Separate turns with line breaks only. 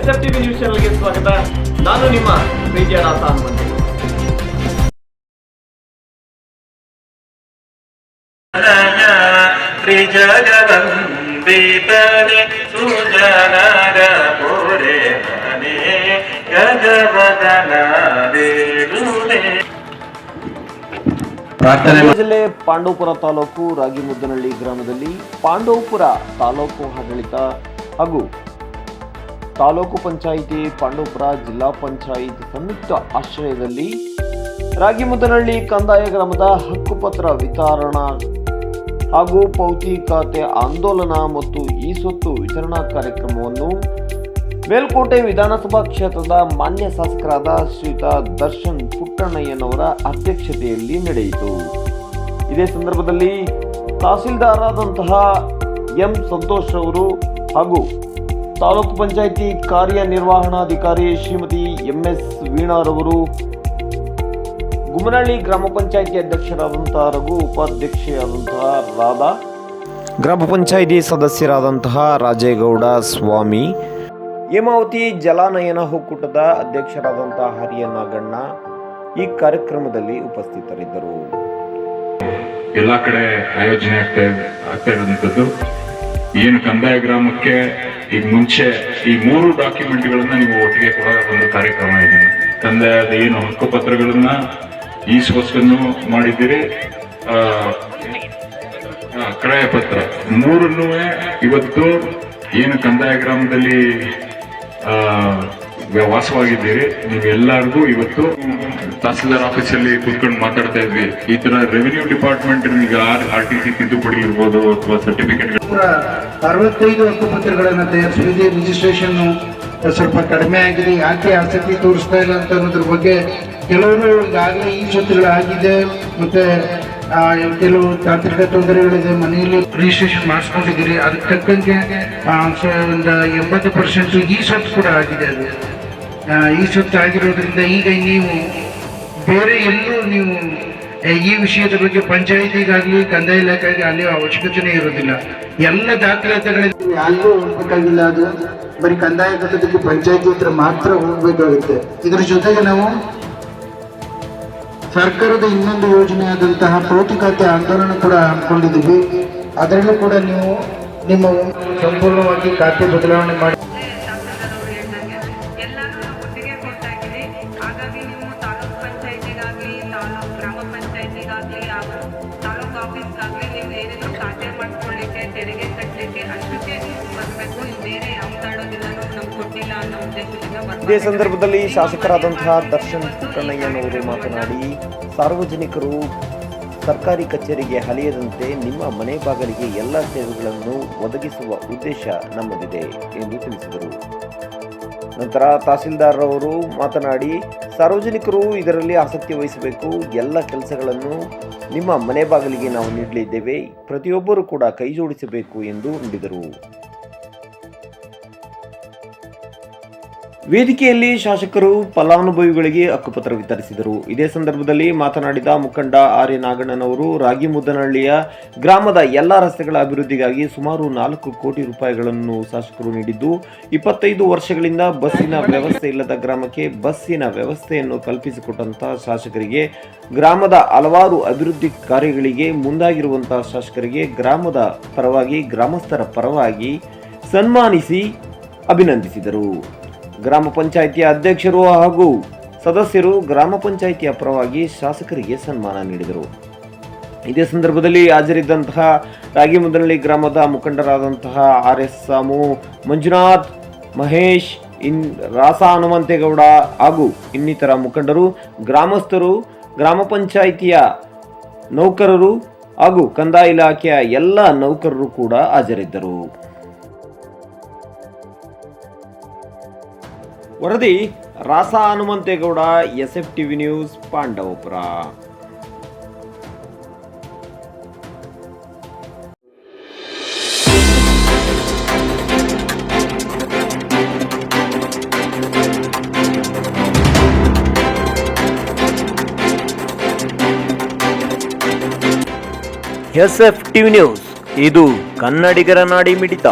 SFTV news ಚಾನೆಲ್ಗೆ ಸ್ವಾಗತ. ನಾನು ನಿಮ್ಮ ಪ್ರೀತಿಯ ರಾಸ ಹನುಮಂತ. ಜಿಲ್ಲೆ ಪಾಂಡವಪುರ ತಾಲೂಕು ರಾಗಿಮುದ್ದನಹಳ್ಳಿ ಗ್ರಾಮದಲ್ಲಿ ಪಾಂಡವಪುರ ತಾಲೂಕು ಆಡಳಿತ ಹಾಗೂ ತಾಲೂಕು ಪಂಚಾಯಿತಿ ಪಾಂಡವಪುರ ಜಿಲ್ಲಾ ಪಂಚಾಯಿತಿ ಸಂಯುಕ್ತ ಆಶ್ರಯದಲ್ಲಿ ರಾಗಿಮುದ್ದನಹಳ್ಳಿ ಕಂದಾಯ ಗ್ರಾಮದ ಹಕ್ಕುಪತ್ರ ವಿತರಣಾ ಹಾಗೂ ಪೌತಿ ಖಾತೆ ಆಂದೋಲನ ಮತ್ತು ಈ ಸ್ವತ್ತು ವಿತರಣಾ ಕಾರ್ಯಕ್ರಮವನ್ನು ಮೇಲ್ಕೋಟೆ ವಿಧಾನಸಭಾ ಕ್ಷೇತ್ರದ ಮಾನ್ಯ ಶಾಸಕರಾದ ಶ್ರೀಯುತ ದರ್ಶನ್ ಪುಟ್ಟಣ್ಣಯ್ಯನವರ ಅಧ್ಯಕ್ಷತೆಯಲ್ಲಿ ನಡೆಯಿತು. ಇದೇ ಸಂದರ್ಭದಲ್ಲಿ ತಹಸೀಲ್ದಾರ್ ಆದಂತಹ ಎಂ ಸಂತೋಷ್ ಅವರು ಹಾಗೂ ತಾಲೂಕು ಪಂಚಾಯಿತಿ ಕಾರ್ಯನಿರ್ವಹಣಾಧಿಕಾರಿ ಶ್ರೀಮತಿ MS ವೀಣಾರವರು, ಗುಮ್ಮನಹಳ್ಳಿ ಗ್ರಾಮ ಪಂಚಾಯಿತಿ ಅಧ್ಯಕ್ಷರಾದಂತಹ ರಘು, ಉಪಾಧ್ಯಕ್ಷೆಯಾದಂತಹ ರಾಧಾ, ಗ್ರಾಮ ಪಂಚಾಯಿತಿ ಸದಸ್ಯರಾದಂತಹ ರಾಜೇಗೌಡ ಸ್ವಾಮಿ, ಹೇಮಾವತಿ ಜಲಾನಯನ ಒಕ್ಕೂಟದ ಅಧ್ಯಕ್ಷರಾದಂತಹ ಹರಿಯ ನಾಗಣ್ಣ ಈ ಕಾರ್ಯಕ್ರಮದಲ್ಲಿ ಉಪಸ್ಥಿತರಿದ್ದರು.
ಎಲ್ಲ ಕಡೆ ಆಯೋಜನೆ ಆಗ್ತಾ ಇರುವಂತದ್ದು ಏನು ಕಂದಾಯ ಗ್ರಾಮಕ್ಕೆ ಈಗ ಮುಂಚೆ ಈ 3 ಡಾಕ್ಯುಮೆಂಟ್ಗಳನ್ನ ನೀವು ಒಟ್ಟಿಗೆ ಕೊಡೋ ಒಂದು ಕಾರ್ಯಕ್ರಮ ಇದೆ. ಕಂದಾಯದ ಏನು ಹಕ್ಕುಪತ್ರಗಳನ್ನ ಈಸ್ವಸ್ಸನ್ನು ಮಾಡಿದ್ದೀರಿ, ಕ್ರಯ ಪತ್ರ 3 ಇವತ್ತು ಏನು ಕಂದಾಯ ಗ್ರಾಮದಲ್ಲಿ ವಾಸವಾಗಿದ್ದೀರಿ ನೀವೆಲ್ಲರಿಗೂ ಇವತ್ತು ತಹಸೀಲ್ದಾರ್ ಆಫೀಸಲ್ಲಿ ಕೂತ್ಕೊಂಡು ಮಾತಾಡ್ತಾ ಇದ್ವಿ. ಈ ತರ ರೆವಿನ್ಯೂ ಡಿಪಾರ್ಟ್ಮೆಂಟ್ ಈಗ RTC ತಿದ್ದುಪಡಿ ಇರ್ಬೋದು ಅಥವಾ ಸರ್ಟಿಫಿಕೇಟ್
65 ಹಕ್ಕುಪತ್ರಗಳನ್ನ ತಯಾರಿಸಿದೆ. ರಿಜಿಸ್ಟ್ರೇಷನ್ ಸ್ವಲ್ಪ ಕಡಿಮೆ ಆಗಿದೆ, ಯಾಕೆ ಆಸಕ್ತಿ ತೋರಿಸ್ತಾ ಇಲ್ಲ ಅಂತ ಅನ್ನೋದ್ರ ಬಗ್ಗೆ ಕೆಲವರು ಈಗಾಗಲೇ ಈ ಸ್ವತ್ತುಗಳಾಗಿದೆ, ಮತ್ತೆ ಕೆಲವು ತಾಂತ್ರಿಕ ತೊಂದರೆಗಳಿದೆ, ಮನೆಯಲ್ಲಿ ರಿಜಿಸ್ಟ್ರೇಷನ್ ಮಾಡಿಸ್ಕೊಂಡಿದ್ದೀರಿ, ಅದಕ್ಕೆ ತಕ್ಕಂಗೆ ಒಂದು 80% ಈ ಸ್ವತ್ತು ಕೂಡ ಆಗಿದೆ. ಅದು ಈ ಸ್ವತ್ತು ಆಗಿರೋದ್ರಿಂದ ಈಗ ನೀವು ಬೇರೆ ಎಲ್ಲೂ ನೀವು ಈ ವಿಷಯದ ಬಗ್ಗೆ ಪಂಚಾಯಿತಿಗಾಗಲಿ ಕಂದಾಯ ಇಲಾಖೆಗೆ ಅಲ್ಲಿ ಅವಶ್ಯಕತೆನೇ ಇರೋದಿಲ್ಲ. ಎಲ್ಲ ದಾಖಲಾತಿಗಳಿಗೆ ಯಾರಿಗೂ ಹೋಗ್ಬೇಕಾಗಿಲ್ಲ. ಅದು ಬರೀ ಕಂದಾಯ ಘಟಕಕ್ಕೆ ಪಂಚಾಯಿತಿ ಹತ್ರ ಮಾತ್ರ ಹೋಗ್ಬೇಕಾಗುತ್ತೆ. ಇದ್ರ ಜೊತೆಗೆ ನಾವು ಸರ್ಕಾರದ ಇನ್ನೊಂದು ಯೋಜನೆ ಆದಂತಹ ಪೌತಿ ಖಾತೆ ಆಂದೋಲನ ಕೂಡ ಹಮ್ಮಿಕೊಂಡಿದ್ದೀವಿ. ಅದರಲ್ಲೂ ಕೂಡ ನೀವು ನಿಮ್ಮ ಸಂಪೂರ್ಣವಾಗಿ ಖಾತೆ ಬದಲಾವಣೆ ಮಾಡಿ
ಇದೇ ಸಂದರ್ಭದಲ್ಲಿ ಶಾಸಕರಾದಂತಹ ದರ್ಶನ್ ಪುಟ್ಟಣ್ಣಯ್ಯನವರು ಮಾತನಾಡಿ, ಸಾರ್ವಜನಿಕರು ಸರ್ಕಾರಿ ಕಚೇರಿಗೆ ಅಲೆಯದಂತೆ ನಿಮ್ಮ ಮನೆ ಬಾಗಿಲಿಗೆ ಎಲ್ಲ ಸೇವೆಗಳನ್ನು ಒದಗಿಸುವ ಉದ್ದೇಶ ನಮ್ಮದಿದೆ ಎಂದು ತಿಳಿಸಿದರು. ನಂತರ ತಹಸೀಲ್ದಾರ್ ಅವರು ಮಾತನಾಡಿ, ಸಾರ್ವಜನಿಕರು ಇದರಲ್ಲಿ ಆಸಕ್ತಿ ವಹಿಸಬೇಕು, ಎಲ್ಲ ಕೆಲಸಗಳನ್ನು ನಿಮ್ಮ ಮನೆ ಬಾಗಿಲಿಗೆ ನಾವು ನೀಡಲಿದ್ದೇವೆ, ಪ್ರತಿಯೊಬ್ಬರೂ ಕೂಡ ಕೈ ಜೋಡಿಸಬೇಕು ಎಂದು ನುಡಿದರು. ವೇದಿಕೆಯಲ್ಲಿ ಶಾಸಕರು ಫಲಾನುಭವಿಗಳಿಗೆ ಹಕ್ಕುಪತ್ರ ವಿತರಿಸಿದರು. ಇದೇ ಸಂದರ್ಭದಲ್ಲಿ ಮಾತನಾಡಿದ ಮುಖಂಡ ಆರ್ಯ ನಾಗಣ್ಣನವರು, ರಾಗಿಮುದ್ದನಹಳ್ಳಿಯ ಗ್ರಾಮದ ಎಲ್ಲ ರಸ್ತೆಗಳ ಅಭಿವೃದ್ಧಿಗಾಗಿ ಸುಮಾರು 4 ಕೋಟಿ ರೂಪಾಯಿಗಳನ್ನು ಶಾಸಕರು ನೀಡಿದ್ದು, 25 ವರ್ಷಗಳಿಂದ ಬಸ್ಸಿನ ವ್ಯವಸ್ಥೆ ಇಲ್ಲದ ಗ್ರಾಮಕ್ಕೆ ಬಸ್ಸಿನ ವ್ಯವಸ್ಥೆಯನ್ನು ಕಲ್ಪಿಸಿಕೊಟ್ಟಂತಹ ಶಾಸಕರಿಗೆ, ಗ್ರಾಮದ ಹಲವಾರು ಅಭಿವೃದ್ಧಿ ಕಾರ್ಯಗಳಿಗೆ ಮುಂದಾಗಿರುವಂತಹ ಶಾಸಕರಿಗೆ ಗ್ರಾಮದ ಪರವಾಗಿ, ಗ್ರಾಮಸ್ಥರ ಪರವಾಗಿ ಸನ್ಮಾನಿಸಿ ಅಭಿನಂದಿಸಿದರು. ಗ್ರಾಮ ಪಂಚಾಯಿತಿಯ ಅಧ್ಯಕ್ಷರು ಹಾಗೂ ಸದಸ್ಯರು ಗ್ರಾಮ ಪಂಚಾಯಿತಿಯ ಪರವಾಗಿ ಶಾಸಕರಿಗೆ ಸನ್ಮಾನ ನೀಡಿದರು. ಇದೇ ಸಂದರ್ಭದಲ್ಲಿ ಹಾಜರಿದ್ದಂತಹ ರಾಗಿಮುದ್ದನಹಳ್ಳಿ ಗ್ರಾಮದ ಮುಖಂಡರಾದಂತಹ RS ಸಾಮು, ಮಂಜುನಾಥ್, ಮಹೇಶ್, ರಾಸ ಹನುಮಂತೇಗೌಡ ಹಾಗೂ ಇನ್ನಿತರ ಮುಖಂಡರು, ಗ್ರಾಮಸ್ಥರು, ಗ್ರಾಮ ಪಂಚಾಯಿತಿಯ ನೌಕರರು ಹಾಗೂ ಕಂದಾಯ ಇಲಾಖೆಯ ಎಲ್ಲ ನೌಕರರು ಕೂಡ ಹಾಜರಿದ್ದರು. ವರದಿ ರಾಸ Hanumanthegowda, SFTV news, Pandavapura. SFTV news, ಇದು ಕನ್ನಡಿಗರ ನಾಡಿ ಮಿಡಿತ.